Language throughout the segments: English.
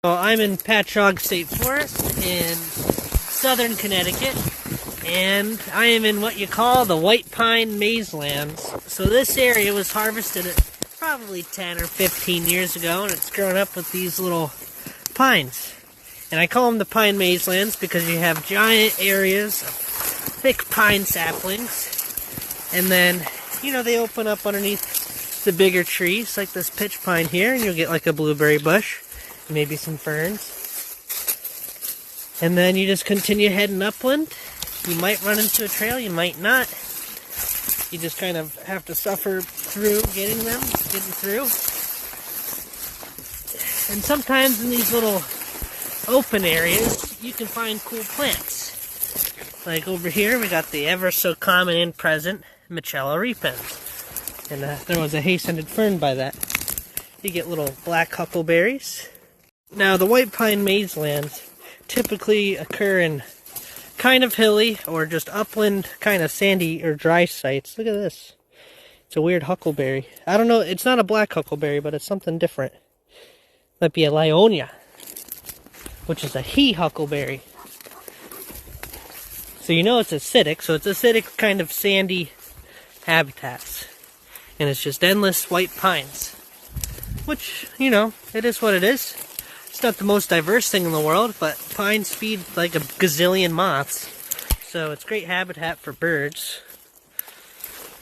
Well, I'm in Patchaug State Forest in southern Connecticut, and I am in what you call the white pine mazelands. So this area was harvested probably 10 or 15 years ago, and it's grown up with these little pines. And I call them the pine mazelands because you have giant areas of thick pine saplings, and then, you know, they open up underneath the bigger trees, like this pitch pine here, and you'll get like a blueberry bush. Maybe some ferns. And then you just continue heading upland. You might run into a trail, you might not. You just kind of have to suffer through getting through. And sometimes in these little open areas, you can find cool plants. Like over here, we got the ever so common and present Michella repens. And there was a hay-scented fern by that. You get little black huckleberries. Now, the white pine mazelands typically occur in kind of hilly or just upland, kind of sandy or dry sites. Look at this. It's a weird huckleberry. I don't know, it's not a black huckleberry, but it's something different. Might be a Lyonia, which is a he huckleberry. So you know it's acidic, so it's acidic kind of sandy habitats. And it's just endless white pines. Which, you know, it is what it is. It's not the most diverse thing in the world, but pines feed like a gazillion moths. So it's great habitat for birds.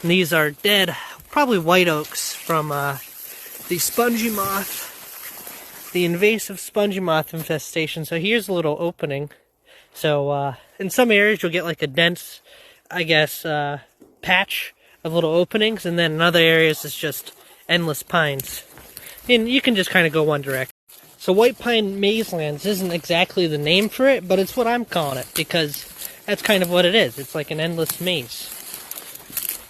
And these are dead, probably white oaks from the spongy moth, the invasive spongy moth infestation. So here's a little opening. So in some areas you'll get like a dense, I guess, patch of little openings. And then in other areas it's just endless pines. And you can just kind of go one direction. So white pine mazelands isn't exactly the name for it, but it's what I'm calling it, because that's kind of what it is. It's like an endless maze.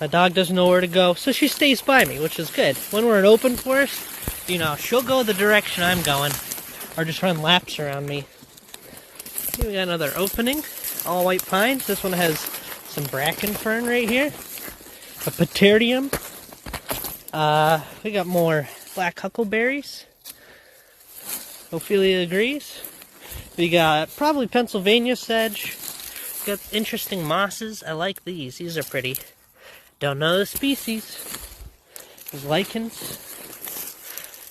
My dog doesn't know where to go, so she stays by me, which is good. When we're in open forest, you know, she'll go the direction I'm going, or just run laps around me. Here we got another opening, all white pines. This one has some bracken fern right here, a Patchaug. We got more black huckleberries. Ophelia agrees. We got probably Pennsylvania sedge. We got interesting mosses. I like these. These are pretty. Don't know the species. There's lichens.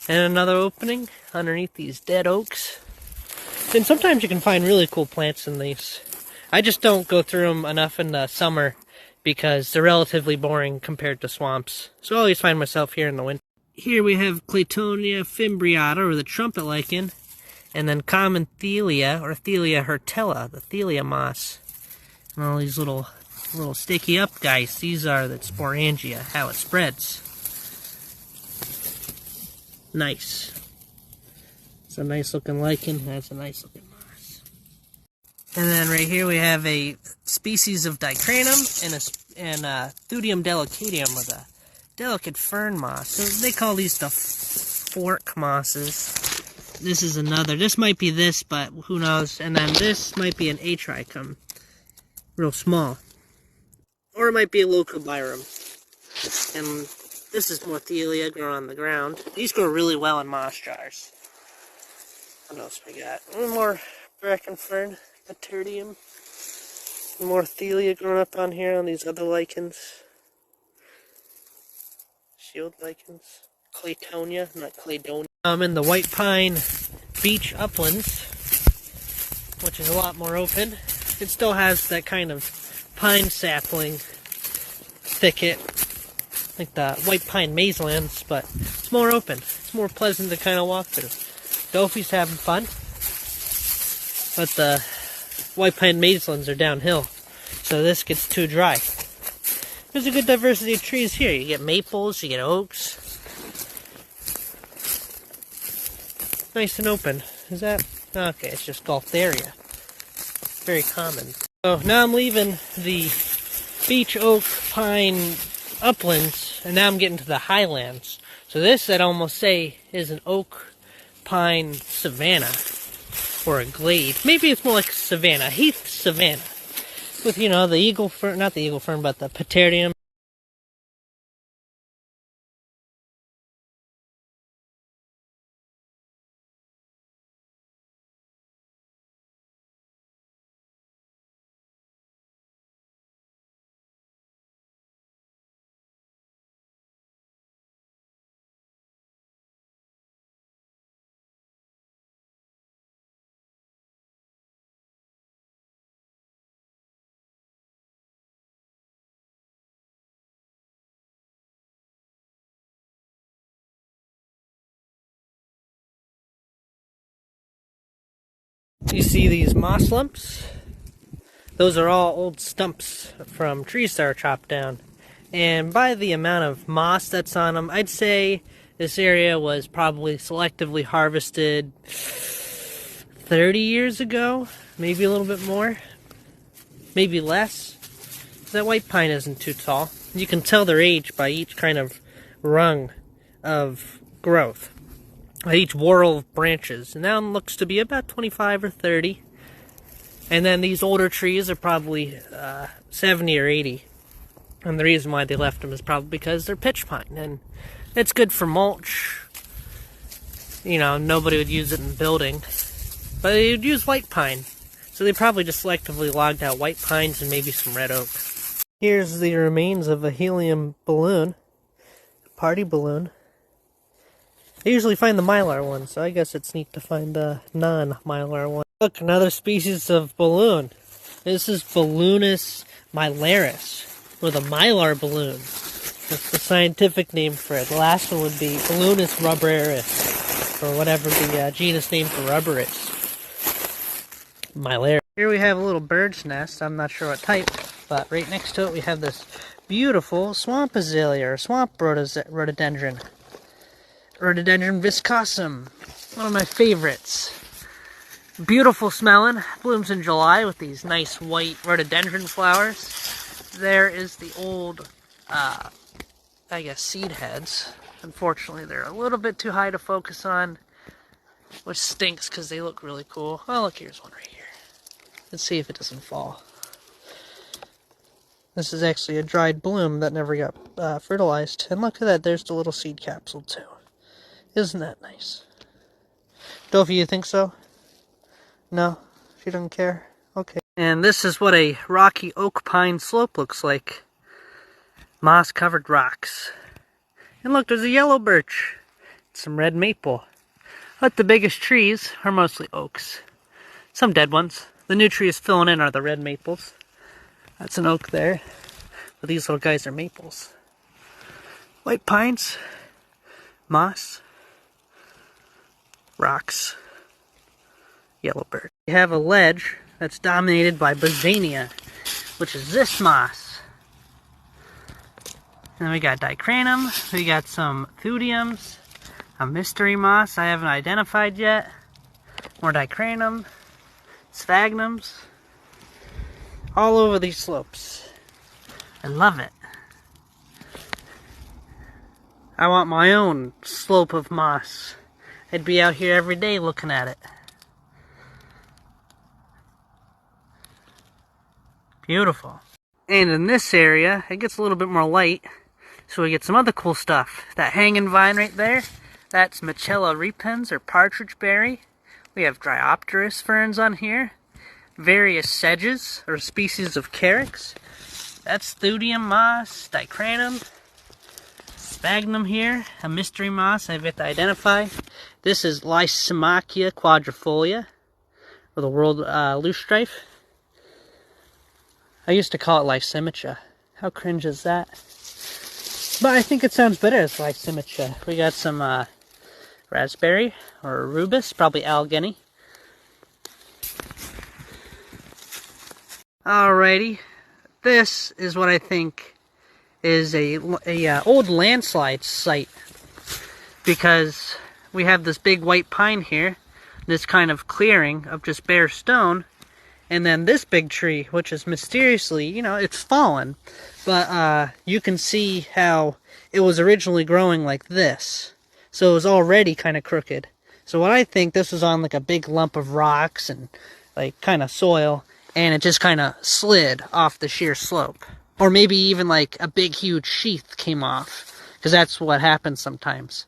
And another opening underneath these dead oaks. And sometimes you can find really cool plants in these. I just don't go through them enough in the summer because they're relatively boring compared to swamps. So I always find myself here in the winter. Here we have Claytonia fimbriata, or the trumpet lichen, and then common Thelea, or Thelea hurtella, the Thelea moss. And all these little sticky up guys, these are the sporangia, how it spreads. Nice. It's a nice looking lichen, that's a nice looking moss. And then right here we have a species of dicranum and a Thudium delicatium with a delicate fern moss. So they call these the fork mosses. This is another. This might be this, but who knows. And then this might be an atrichum. Real small. Or it might be a locobirum. And this is more Thelea growing on the ground. These grow really well in moss jars. What else we got? One more bracken fern, Paterdium. More Thelea growing up on here on these other lichens. Shield lichens. Claytonia, not Claydonia. I'm in the white pine beach uplands, which is a lot more open. It still has that kind of pine sapling thicket, like the white pine mazelands, but it's more open. It's more pleasant to kind of walk through. Dophie's having fun, but the white pine mazelands are downhill, so this gets too dry. There's a good diversity of trees here. You get maples, you get oaks. Nice and open. Is that? Okay, it's just golf area. Very common. So now I'm leaving the beech, oak, pine uplands, and now I'm getting to the highlands. So this, I'd almost say, is an oak, pine savanna, or a glade. Maybe it's more like savanna, heath savanna. With, you know, the eagle fern, not the eagle fern, but the Paterdium. You see these moss lumps? Those are all old stumps from trees that are chopped down. And by the amount of moss that's on them, I'd say this area was probably selectively harvested 30 years ago, maybe a little bit more, maybe less. That white pine isn't too tall. You can tell their age by each kind of rung of growth, by each whorl of branches. And that one looks to be about 25 or 30. And then these older trees are probably 70 or 80. And the reason why they left them is probably because they're pitch pine. And it's good for mulch. You know, nobody would use it in building. But they would use white pine. So they probably just selectively logged out white pines and maybe some red oak. Here's the remains of a helium balloon. A party balloon. I usually find the mylar one, so I guess it's neat to find the non-mylar one. Look, another species of balloon. This is Balloonus mylaris, or the mylar balloon. That's the scientific name for it. The last one would be Balloonus rubberaris, or whatever the genus name for rubber is. Mylaris. Here we have a little bird's nest. I'm not sure what type, but right next to it we have this beautiful swamp azalea, or swamp rhododendron. Rhododendron viscosum. One of my favorites. Beautiful smelling. Blooms in July with these nice white rhododendron flowers. There is the old, I guess, seed heads. Unfortunately, they're a little bit too high to focus on, which stinks because they look really cool. Oh, look, here's one right here. Let's see if it doesn't fall. This is actually a dried bloom that never got fertilized. And look at that, there's the little seed capsule too. Isn't that nice? Dophie, you think so? No? She doesn't care? Okay. And this is what a rocky oak pine slope looks like. Moss-covered rocks. And look, there's a yellow birch. Some red maple. But the biggest trees are mostly oaks. Some dead ones. The new trees filling in are the red maples. That's an oak there. But these little guys are maples. White pines. Moss. Rocks. Yellow birch. We have a ledge that's dominated by Bosania, which is this moss. And then we got dicranum, we got some thudiums, a mystery moss I haven't identified yet, more dicranum, sphagnums, all over these slopes. I love it. I want my own slope of moss. I'd be out here every day looking at it. Beautiful. And in this area, it gets a little bit more light, so we get some other cool stuff. That hanging vine right there, that's Michella repens, or partridge berry. We have Dryopteris ferns on here. Various sedges, or species of carex. That's thudium moss, dicranum, sphagnum here, a mystery moss I've yet to identify. This is Lysimachia quadrifolia, or the world loosestrife. I used to call it Lysimachia. How cringe is that? But I think it sounds better as Lysimachia. We got some raspberry, or rubus, probably Allegheny. Alrighty, this is what I think is a old landslide site, because we have this big white pine here, this kind of clearing of just bare stone, and then this big tree, which is mysteriously, you know, it's fallen, but you can see how it was originally growing like this, so it was already kind of crooked. So what I think, this was on like a big lump of rocks and like kind of soil, and it just kind of slid off the sheer slope. Or maybe even like a big huge sheath came off, because that's what happens sometimes.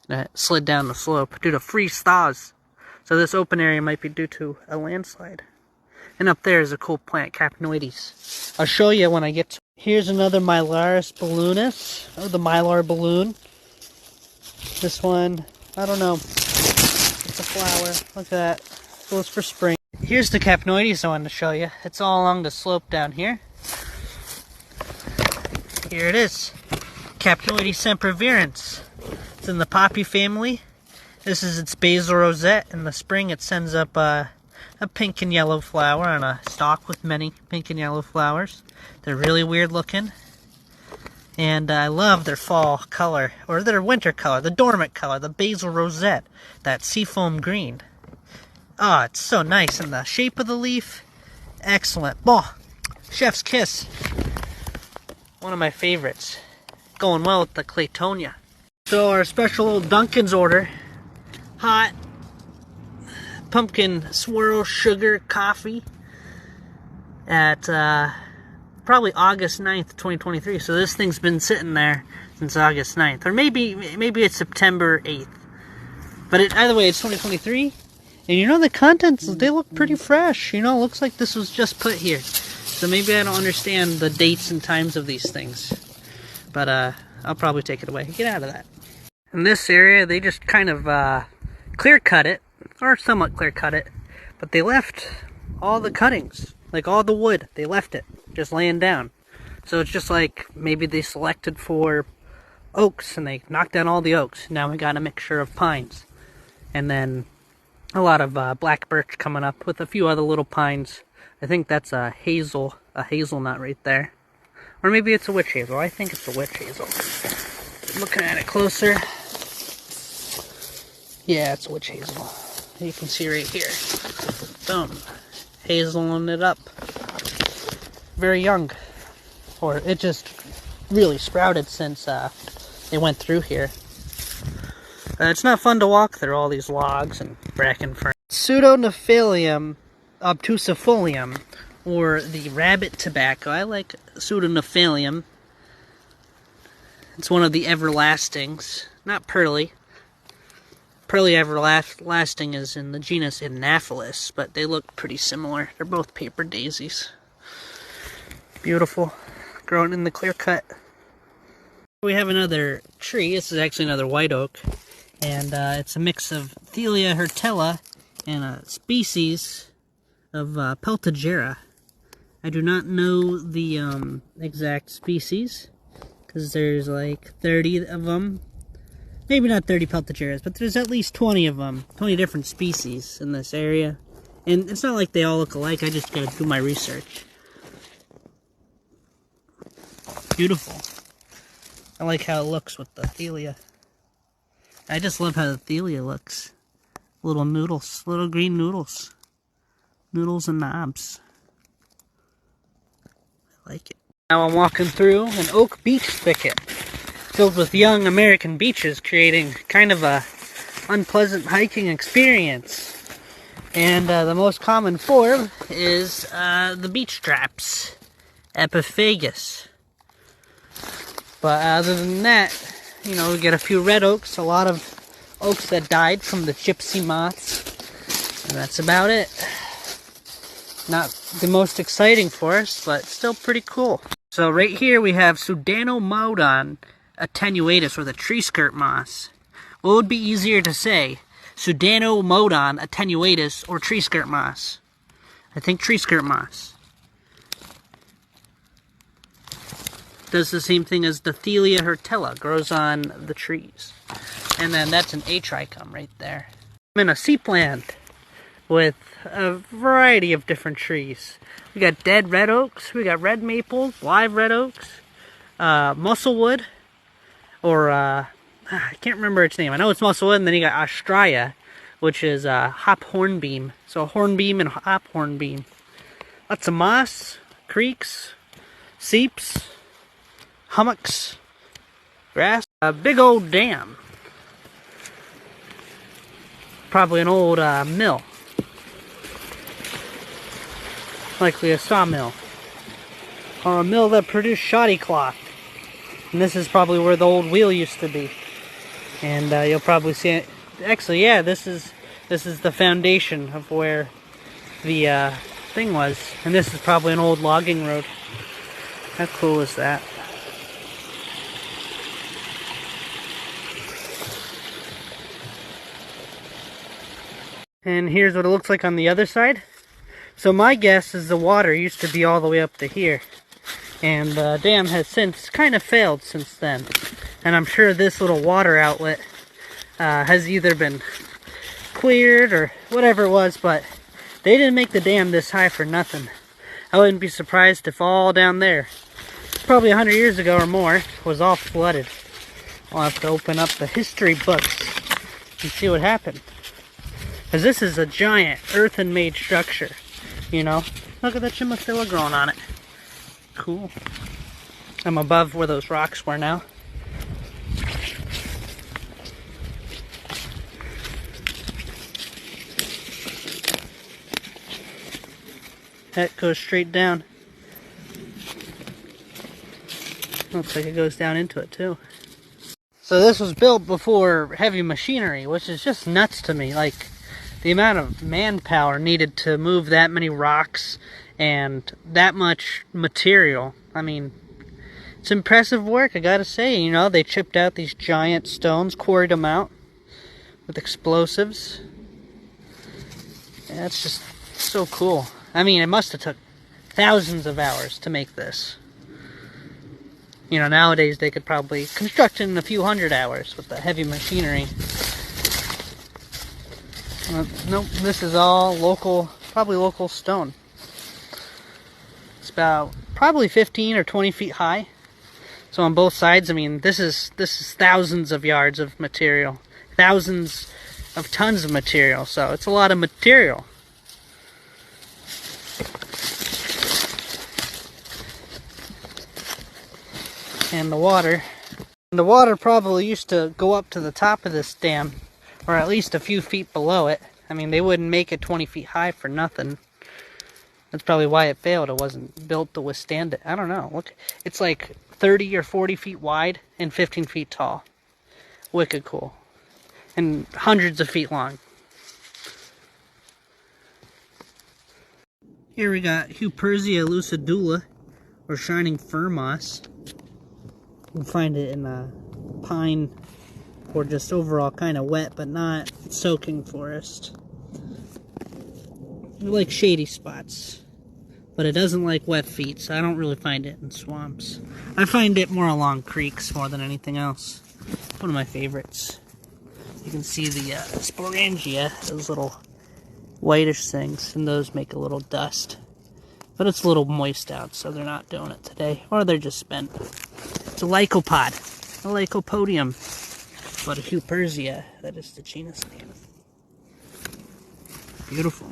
And it slid down the slope due to freeze thaws. So this open area might be due to a landslide. And up there is a cool plant, Capnoides. I'll show you when I get to. Here's another Mylaris balloonus, or the mylar balloon. This one, I don't know. It's a flower. Look at that. Goes for spring. Here's the Capnoides I wanted to show you. It's all along the slope down here. Here it is. Capnoides sempervirens. It's in the poppy family. This is its basal rosette. In the spring it sends up a pink and yellow flower on a stalk with many pink and yellow flowers. They're really weird looking. And I love their fall color, or their winter color, the dormant color, the basil rosette, that seafoam green. Oh, it's so nice. And the shape of the leaf, excellent. Oh, chef's kiss. One of my favorites. Going well with the Claytonia. So our special old Dunkin's order. Hot pumpkin swirl sugar coffee at probably August 9th, 2023. So this thing's been sitting there since August 9th. Or maybe it's September 8th. But either way, it's 2023. And you know, the contents, they look pretty fresh. You know, it looks like this was just put here. So maybe I don't understand the dates and times of these things. But I'll probably take it away. Get out of that. In this area, they just kind of clear cut it. Or somewhat clear cut it. But they left all the cuttings. Like all the wood. They left it. Just laying down. So it's just like maybe they selected for oaks and they knocked down all the oaks. Now we got a mixture of pines. And then a lot of black birch coming up with a few other little pines. I think that's a hazelnut right there. Or maybe it's a witch hazel. I think it's a witch hazel. Looking at it closer. Yeah, it's a witch hazel. You can see right here. Boom. Hazeling it up. Very young. Or it just really sprouted since they went through here. It's not fun to walk through all these logs and bracken ferns. Pseudonephalium obtusifolium, or the rabbit tobacco. I like Pseudonephalium. It's one of the everlastings. Not pearly. Pearly everlasting is in the genus Anaphylis, but they look pretty similar. They're both paper daisies. Beautiful. Growing in the clear cut. We have another tree. This is actually another white oak. And it's a mix of Thalia hirtella and a species of Peltagera. I do not know the exact species, because there's like 30 of them. Maybe not 30 Peltageras, but there's at least 20 of them. 20 different species in this area. And it's not like they all look alike, I just gotta do my research. Beautiful. I like how it looks with the Thalia. I just love how the Thalia looks. Little noodles, little green noodles. Noodles and knobs. I like it. Now I'm walking through an oak beech thicket filled with young American beeches, creating kind of a unpleasant hiking experience. And the most common form is the beech traps, Epiphagus. But other than that, you know, we get a few red oaks, a lot of oaks that died from the gypsy moths, and that's about it. Not the most exciting forest, but still pretty cool. So right here we have Pseudanomodon attenuatus, or the tree skirt moss. What would be easier to say? Pseudanomodon attenuatus or tree skirt moss? I think tree skirt moss. Does the same thing as the Thalia hirtella, grows on the trees. And then that's an atrichum right there. I'm in a seepland with a variety of different trees. We got dead red oaks, we got red maples, live red oaks, musclewood, or I can't remember its name. I know it's musclewood, and then you got Australia, which is hop hornbeam. So hornbeam and hop hornbeam. Lots of moss, creeks, seeps, hummocks, grass, a big old dam. Probably an old mill. Likely a sawmill. Or a mill that produced shoddy cloth. And this is probably where the old wheel used to be. And you'll probably see it. Actually, yeah, this is the foundation of where the thing was. And this is probably an old logging road. How cool is that? And here's what it looks like on the other side. So my guess is the water used to be all the way up to here. And the dam has since kind of failed since then. And I'm sure this little water outlet has either been cleared or whatever it was, but They didn't make the dam this high for nothing. I wouldn't be surprised if all down there, probably 100 years ago or more, was all flooded. I'll have to open up the history books and see what happened. Because this is a giant earthen-made structure, you know. Look at the Chimophila growing on it. Cool. I'm above where those rocks were now. That goes straight down. Looks like it goes down into it too. So this was built before heavy machinery, which is just nuts to me. Like, the amount of manpower needed to move that many rocks and that much material. I mean, it's impressive work, I gotta say. You know, they chipped out these giant stones, quarried them out with explosives. Yeah, it's just so cool. I mean, it must have took thousands of hours to make this. You know, nowadays they could probably construct it in a few hundred hours with the heavy machinery. Nope, this is all local, probably local stone. It's about probably 15 or 20 feet high. So on both sides, I mean, this is thousands of yards of material. Thousands of tons of material, so it's a lot of material. And the water probably used to go up to the top of this dam, or at least a few feet below it. I mean, they wouldn't make it 20 feet high for nothing. That's probably why it failed. It wasn't built to withstand it. I don't know. Look, it's like 30 or 40 feet wide and 15 feet tall. Wicked cool. And hundreds of feet long. Here we got Huperzia lucidula, or shining fir moss. You can find it in a pine or just overall kind of wet but not soaking forest. I like shady spots, but it doesn't like wet feet, so I don't really find it in swamps. I find it more along creeks more than anything else. One of my favorites. You can see the sporangia, those little whitish things, and those make a little dust. But it's a little moist out, so they're not doing it today, or they're just spent. It's a lycopod, a lycopodium, but a Huperzia, that is the genus name. Beautiful.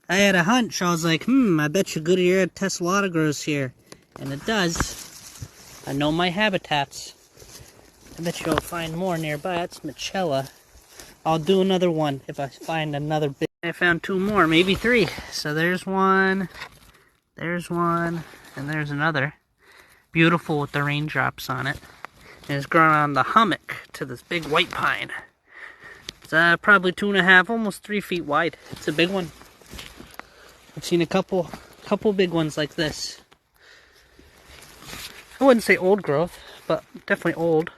I had a hunch, I was like, I bet you Goodyear Tessellata grows here. And it does. I know my habitats. I bet you I'll find more nearby. That's Michella. I'll do another one if I find another big. I found two more, maybe three. So there's one, and there's another. Beautiful with the raindrops on it. And it's grown on the hummock to this big white pine. It's probably 2.5, almost 3 feet wide. It's a big one. I've seen a couple big ones like this. I wouldn't say old growth, but definitely old.